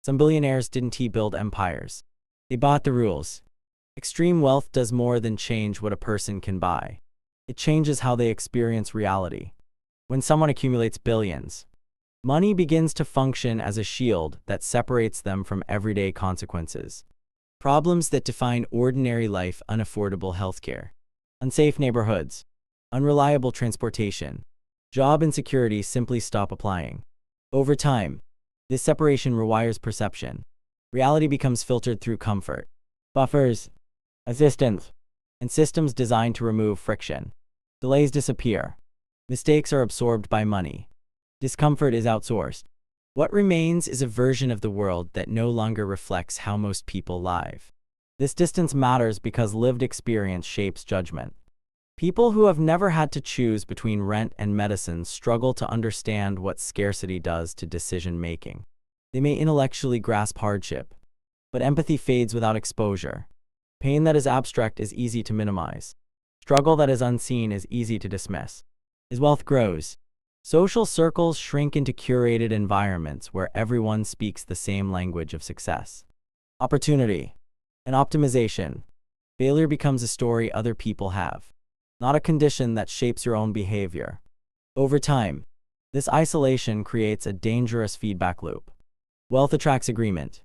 Some billionaires didn't build empires. They bought the rules. Extreme wealth does more than change what a person can buy. It changes how they experience reality. When someone accumulates billions, money begins to function as a shield that separates them from everyday consequences. Problems that define ordinary life: unaffordable healthcare, unsafe neighborhoods, unreliable transportation, job insecurity simply stop applying. Over time, this separation rewires perception. Reality becomes filtered through comfort, buffers, assistance, and systems designed to remove friction. Delays disappear. Mistakes are absorbed by money. Discomfort is outsourced. What remains is a version of the world that no longer reflects how most people live. This distance matters because lived experience shapes judgment. People who have never had to choose between rent and medicine struggle to understand what scarcity does to decision-making. They may intellectually grasp hardship, but empathy fades without exposure. Pain that is abstract is easy to minimize. Struggle that is unseen is easy to dismiss. As wealth grows, social circles shrink into curated environments where everyone speaks the same language of success. Opportunity and optimization. Failure becomes a story other people have, not a condition that shapes your own behavior. Over time, this isolation creates a dangerous feedback loop. Wealth attracts agreement.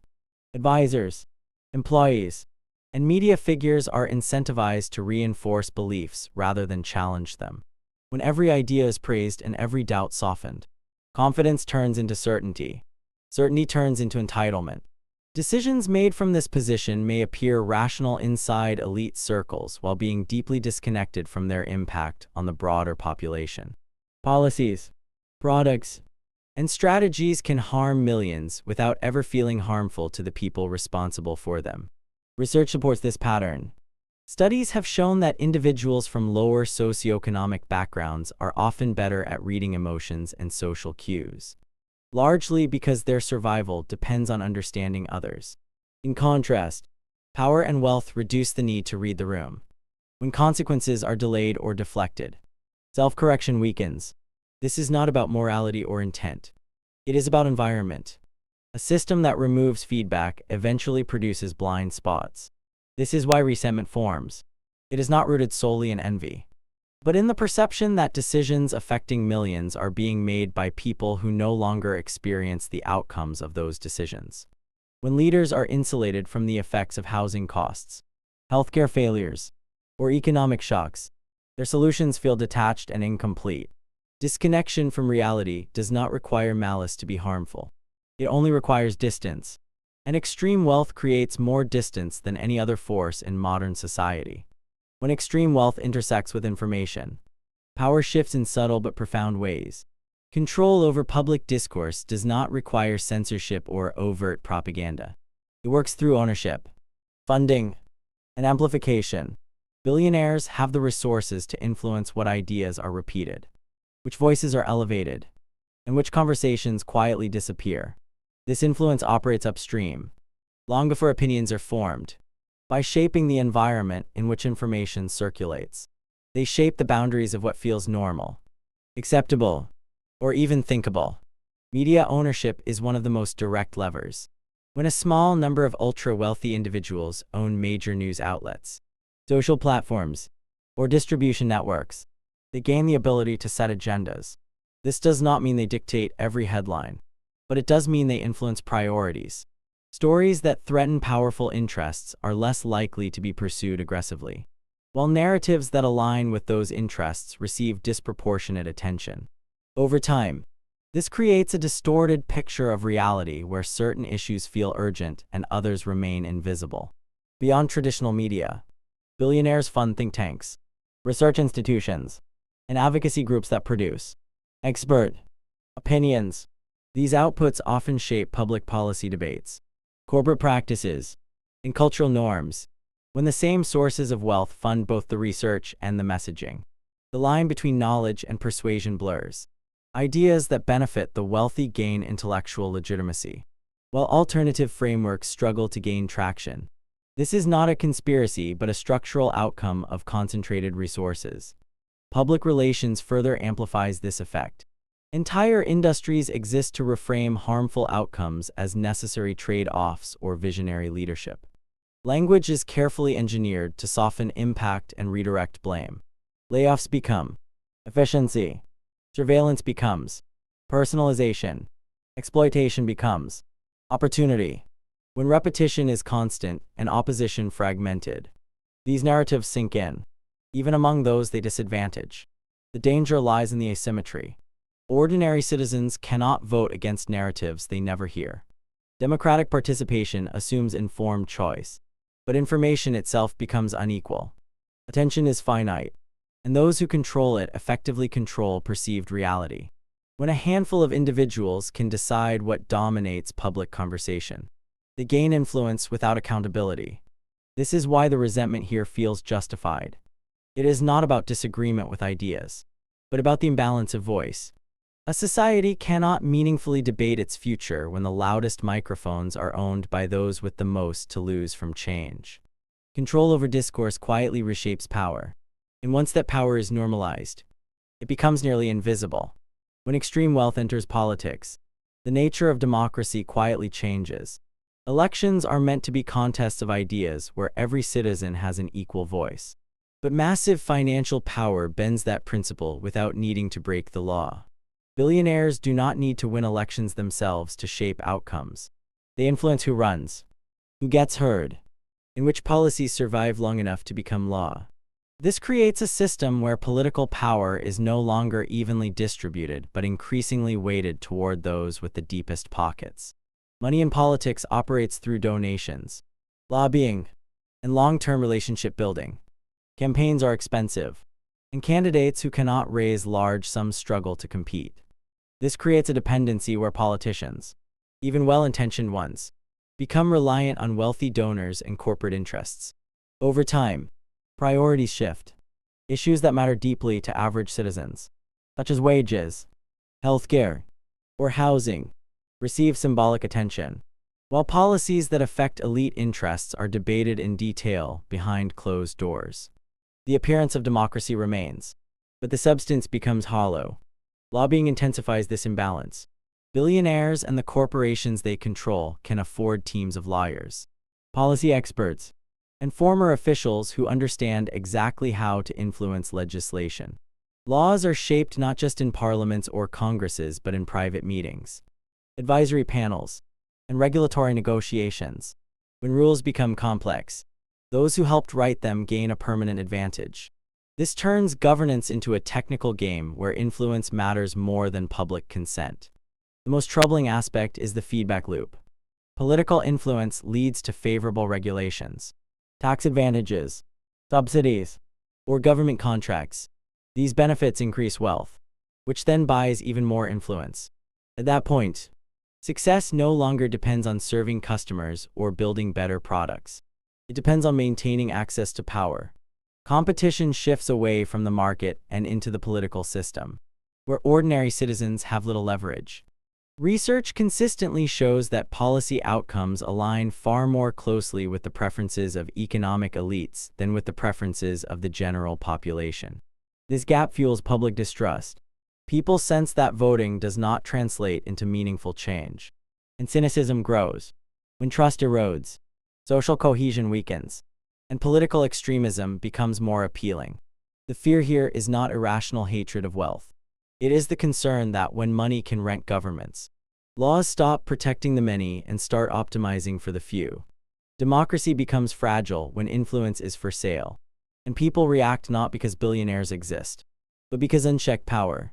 Advisors, employees, and media figures are incentivized to reinforce beliefs rather than challenge them. When every idea is praised and every doubt softened, confidence turns into certainty. Certainty turns into entitlement. Decisions made from this position may appear rational inside elite circles while being deeply disconnected from their impact on the broader population. Policies, products, and strategies can harm millions without ever feeling harmful to the people responsible for them. Research supports this pattern. Studies have shown that individuals from lower socioeconomic backgrounds are often better at reading emotions and social cues, largely because their survival depends on understanding others. In contrast, power and wealth reduce the need to read the room. When consequences are delayed or deflected, self-correction weakens. This is not about morality or intent. It is about environment. A system that removes feedback eventually produces blind spots. This is why resentment forms. It is not rooted solely in envy, but in the perception that decisions affecting millions are being made by people who no longer experience the outcomes of those decisions. When leaders are insulated from the effects of housing costs, healthcare failures, or economic shocks, their solutions feel detached and incomplete. Disconnection from reality does not require malice to be harmful. It only requires distance. And extreme wealth creates more distance than any other force in modern society. When extreme wealth intersects with information, power shifts in subtle but profound ways. Control over public discourse does not require censorship or overt propaganda. It works through ownership, funding, and amplification. Billionaires have the resources to influence what ideas are repeated, which voices are elevated, and which conversations quietly disappear. This influence operates upstream, long before opinions are formed. By shaping the environment in which information circulates, they shape the boundaries of what feels normal, acceptable, or even thinkable. Media ownership is one of the most direct levers. When a small number of ultra-wealthy individuals own major news outlets, social platforms, or distribution networks, they gain the ability to set agendas. This does not mean they dictate every headline, but it does mean they influence priorities. Stories that threaten powerful interests are less likely to be pursued aggressively, while narratives that align with those interests receive disproportionate attention. Over time, this creates a distorted picture of reality where certain issues feel urgent and others remain invisible. Beyond traditional media, billionaires fund think tanks, research institutions, and advocacy groups that produce expert opinions. These outputs often shape public policy debates, corporate practices, and cultural norms. When the same sources of wealth fund both the research and the messaging, the line between knowledge and persuasion blurs. Ideas that benefit the wealthy gain intellectual legitimacy, while alternative frameworks struggle to gain traction. This is not a conspiracy but a structural outcome of concentrated resources. Public relations further amplifies this effect. Entire industries exist to reframe harmful outcomes as necessary trade-offs or visionary leadership. Language is carefully engineered to soften impact and redirect blame. Layoffs become efficiency. Surveillance becomes personalization. Exploitation becomes opportunity. When repetition is constant and opposition fragmented, these narratives sink in, even among those they disadvantage. The danger lies in the asymmetry. Ordinary citizens cannot vote against narratives they never hear. Democratic participation assumes informed choice, but information itself becomes unequal. Attention is finite, and those who control it effectively control perceived reality. When a handful of individuals can decide what dominates public conversation, they gain influence without accountability. This is why the resentment here feels justified. It is not about disagreement with ideas, but about the imbalance of voice. A society cannot meaningfully debate its future when the loudest microphones are owned by those with the most to lose from change. Control over discourse quietly reshapes power, and once that power is normalized, it becomes nearly invisible. When extreme wealth enters politics, the nature of democracy quietly changes. Elections are meant to be contests of ideas where every citizen has an equal voice. But massive financial power bends that principle without needing to break the law. Billionaires do not need to win elections themselves to shape outcomes. They influence who runs, who gets heard, and which policies survive long enough to become law. This creates a system where political power is no longer evenly distributed but increasingly weighted toward those with the deepest pockets. Money in politics operates through donations, lobbying, and long-term relationship building. Campaigns are expensive, and candidates who cannot raise large sums struggle to compete. This creates a dependency where politicians, even well-intentioned ones, become reliant on wealthy donors and corporate interests. Over time, priorities shift. Issues that matter deeply to average citizens, such as wages, healthcare, or housing, receive symbolic attention, while policies that affect elite interests are debated in detail behind closed doors. The appearance of democracy remains, but the substance becomes hollow. Lobbying intensifies this imbalance. Billionaires and the corporations they control can afford teams of lawyers, policy experts, and former officials who understand exactly how to influence legislation. Laws are shaped not just in parliaments or congresses but in private meetings, advisory panels, and regulatory negotiations. When rules become complex, those who helped write them gain a permanent advantage. This turns governance into a technical game where influence matters more than public consent. The most troubling aspect is the feedback loop. Political influence leads to favorable regulations, tax advantages, subsidies, or government contracts. These benefits increase wealth, which then buys even more influence. At that point, success no longer depends on serving customers or building better products. It depends on maintaining access to power. Competition shifts away from the market and into the political system, where ordinary citizens have little leverage. Research consistently shows that policy outcomes align far more closely with the preferences of economic elites than with the preferences of the general population. This gap fuels public distrust. People sense that voting does not translate into meaningful change, and cynicism grows. When trust erodes, social cohesion weakens, and political extremism becomes more appealing. The fear here is not irrational hatred of wealth. It is the concern that when money can rent governments, laws stop protecting the many and start optimizing for the few. Democracy becomes fragile when influence is for sale, and people react not because billionaires exist, but because unchecked power,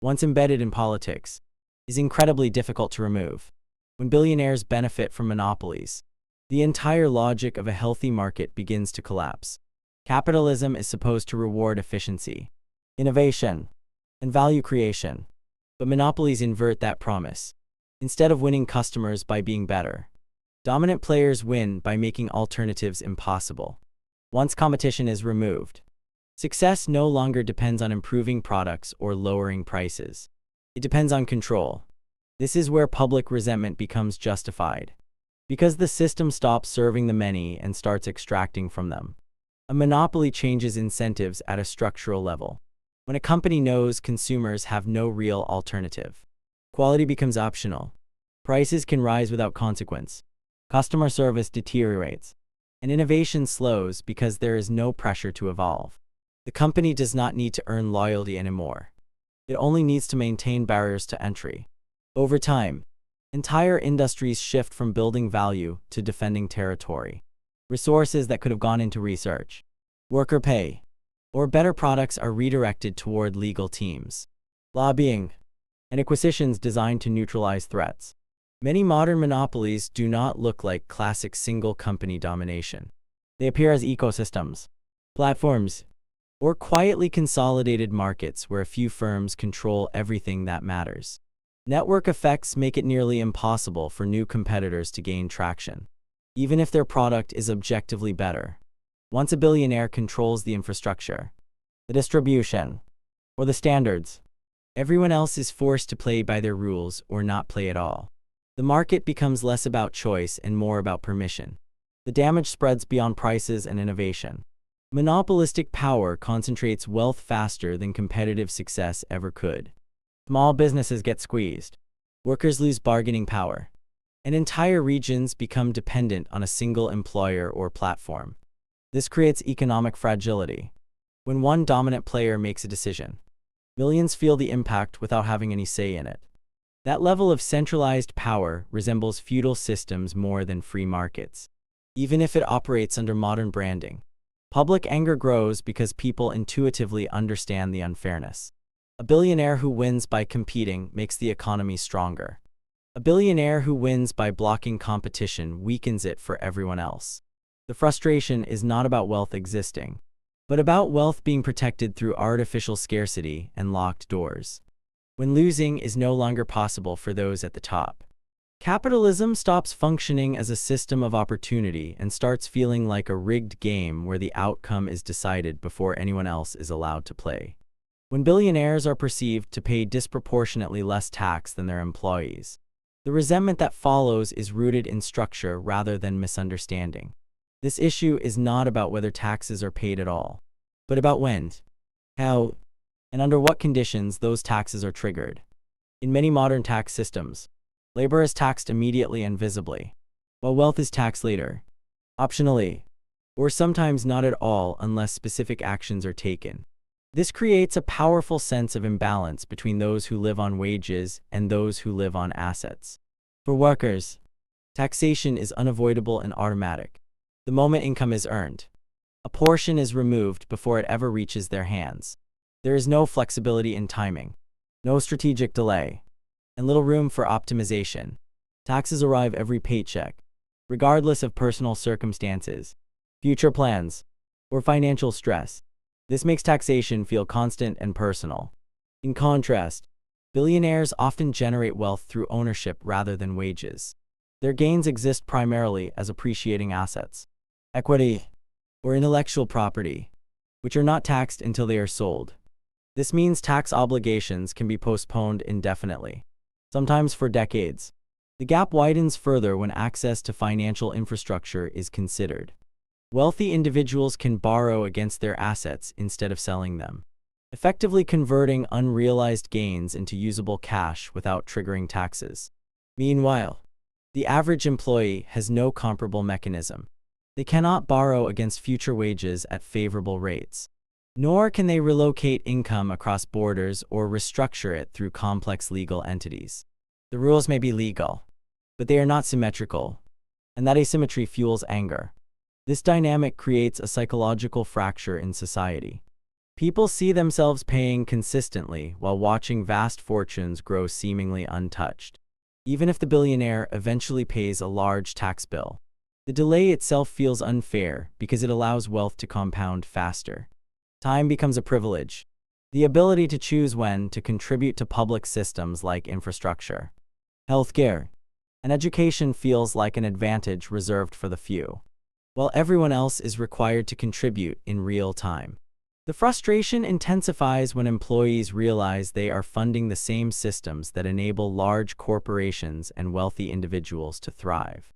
once embedded in politics, is incredibly difficult to remove. When billionaires benefit from monopolies, the entire logic of a healthy market begins to collapse. Capitalism is supposed to reward efficiency, innovation, and value creation, but monopolies invert that promise. Instead of winning customers by being better, dominant players win by making alternatives impossible. Once competition is removed, success no longer depends on improving products or lowering prices. It depends on control. This is where public resentment becomes justified, because the system stops serving the many and starts extracting from them. A monopoly changes incentives at a structural level. When a company knows consumers have no real alternative, quality becomes optional. Prices can rise without consequence. Customer service deteriorates, and innovation slows because there is no pressure to evolve. The company does not need to earn loyalty anymore. It only needs to maintain barriers to entry. Over time, entire industries shift from building value to defending territory. Resources that could have gone into research, worker pay, or better products are redirected toward legal teams, lobbying, and acquisitions designed to neutralize threats. Many modern monopolies do not look like classic single-company domination. They appear as ecosystems, platforms, or quietly consolidated markets where a few firms control everything that matters. Network effects make it nearly impossible for new competitors to gain traction, even if their product is objectively better. Once a billionaire controls the infrastructure, the distribution, or the standards, everyone else is forced to play by their rules or not play at all. The market becomes less about choice and more about permission. The damage spreads beyond prices and innovation. Monopolistic power concentrates wealth faster than competitive success ever could. Small businesses get squeezed. Workers lose bargaining power. And entire regions become dependent on a single employer or platform. This creates economic fragility. When one dominant player makes a decision, millions feel the impact without having any say in it. That level of centralized power resembles feudal systems more than free markets. Even if it operates under modern branding, public anger grows because people intuitively understand the unfairness. A billionaire who wins by competing makes the economy stronger. A billionaire who wins by blocking competition weakens it for everyone else. The frustration is not about wealth existing, but about wealth being protected through artificial scarcity and locked doors. When losing is no longer possible for those at the top, capitalism stops functioning as a system of opportunity and starts feeling like a rigged game where the outcome is decided before anyone else is allowed to play. When billionaires are perceived to pay disproportionately less tax than their employees, the resentment that follows is rooted in structure rather than misunderstanding. This issue is not about whether taxes are paid at all, but about when, how, and under what conditions those taxes are triggered. In many modern tax systems, labor is taxed immediately and visibly, while wealth is taxed later, optionally, or sometimes not at all unless specific actions are taken. This creates a powerful sense of imbalance between those who live on wages and those who live on assets. For workers, taxation is unavoidable and automatic. The moment income is earned, a portion is removed before it ever reaches their hands. There is no flexibility in timing, no strategic delay, and little room for optimization. Taxes arrive every paycheck, regardless of personal circumstances, future plans, or financial stress. This makes taxation feel constant and personal. In contrast, billionaires often generate wealth through ownership rather than wages. Their gains exist primarily as appreciating assets, equity, or intellectual property, which are not taxed until they are sold. This means tax obligations can be postponed indefinitely, sometimes for decades. The gap widens further when access to financial infrastructure is considered. Wealthy individuals can borrow against their assets instead of selling them, effectively converting unrealized gains into usable cash without triggering taxes. Meanwhile, the average employee has no comparable mechanism. They cannot borrow against future wages at favorable rates, nor can they relocate income across borders or restructure it through complex legal entities. The rules may be legal, but they are not symmetrical, and that asymmetry fuels anger. This dynamic creates a psychological fracture in society. People see themselves paying consistently while watching vast fortunes grow seemingly untouched. Even if the billionaire eventually pays a large tax bill, the delay itself feels unfair because it allows wealth to compound faster. Time becomes a privilege, the ability to choose when to contribute to public systems like infrastructure, healthcare, and education feels like an advantage reserved for the few, while everyone else is required to contribute in real time. The frustration intensifies when employees realize they are funding the same systems that enable large corporations and wealthy individuals to thrive,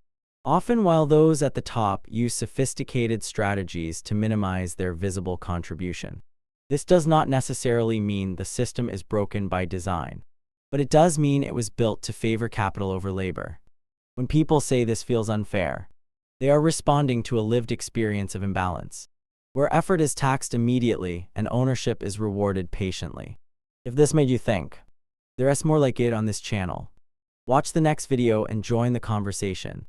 often while those at the top use sophisticated strategies to minimize their visible contribution. This does not necessarily mean the system is broken by design, but it does mean it was built to favor capital over labor. When people say this feels unfair, they are responding to a lived experience of imbalance, where effort is taxed immediately and ownership is rewarded patiently. If this made you think, there is more like it on this channel. Watch the next video and join the conversation.